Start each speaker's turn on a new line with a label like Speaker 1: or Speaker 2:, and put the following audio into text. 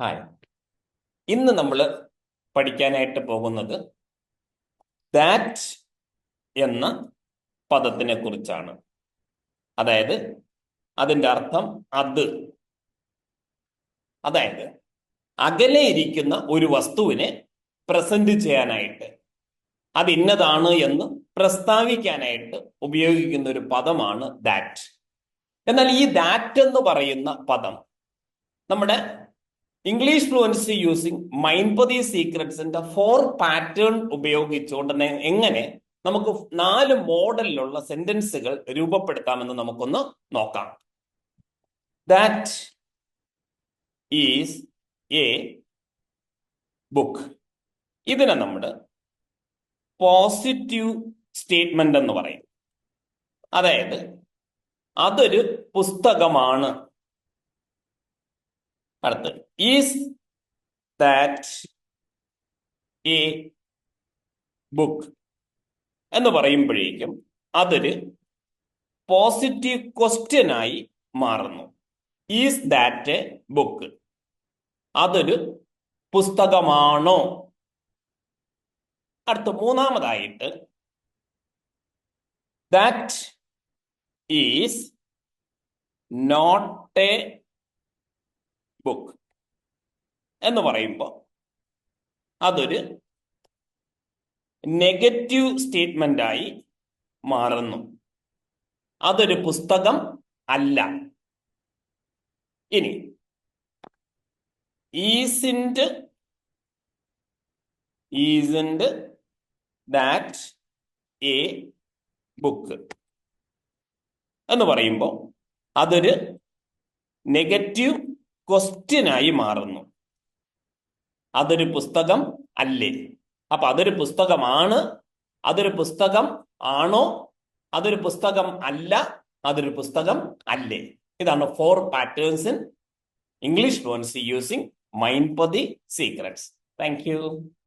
Speaker 1: Hi. ഇന്ന് നമ്മൾ പഠിക്കാനായിട്ട് പോകുന്നത് ദാറ്റ് എന്ന പദത്തിനെ കുറിച്ചാണ്. അതായത് അതിൻ്റെ അർത്ഥം അത്. അതായത് അകലെ ഇരിക്കുന്ന ഒരു വസ്തുവിനെ പ്രസന്റ് ചെയ്യാനായിട്ട്, അത് ഇന്നതാണ് എന്ന് പ്രസ്താവിക്കാനായിട്ട് ഉപയോഗിക്കുന്ന ഒരു പദമാണ് ദാറ്റ്. എന്നാൽ ഈ ദാറ്റ് എന്ന് പറയുന്ന പദം നമ്മുടെ ഇംഗ്ലീഷ് ഫ്ലുവൻസി യൂസിങ് മൈൻപതി സീക്രട്സിന്റെ 4 പാറ്റേൺ ഉപയോഗിച്ചുകൊണ്ട് എങ്ങനെ നമുക്ക് 4 മോഡലിലുള്ള സെന്റൻസുകൾ രൂപപ്പെടുത്താമെന്ന് നമുക്കൊന്ന് നോക്കാം. That is A book. ഇതിനെ നമ്മൾ പോസിറ്റീവ് സ്റ്റേറ്റ്മെന്റ് എന്ന് പറയും. അതായത് അതൊരു പുസ്തകമാണ്. അടുത്ത് ഈസ് ദാറ്റ് എ ബുക്ക് എന്ന് പറയുമ്പോഴേക്കും അതൊരു പോസിറ്റീവ് ക്വസ്റ്റ്യൻ ആയി മാറുന്നു. Is that a book? അതൊരു പുസ്തകമാണോ? അടുത്ത മൂന്നാമതായിട്ട് that is not a book എന്ന് പറയുമ്പോൾ അതൊരു നെഗറ്റീവ് സ്റ്റേറ്റ്മെന്റ് ആയി മാറുന്നു. അതൊരു പുസ്തകം അല്ല. ഇനി ഈസിന്റ് ദാറ്റ് എ ബുക്ക് എന്ന് പറയുമ്പോൾ അതൊരു നെഗറ്റീവ് ക്വസ്റ്റ്യൻ ആയി മാറുന്നു. അതൊരു പുസ്തകം അല്ലേ? അപ്പൊ അതൊരു പുസ്തകമാണ്, അതൊരു പുസ്തകം ആണോ, അതൊരു പുസ്തകം അല്ല, അതൊരു പുസ്തകം അല്ലേ? ഇതാണ് 4 patterns in English fluency using മൈൻപതി സീക്രട്സ്. Thank U.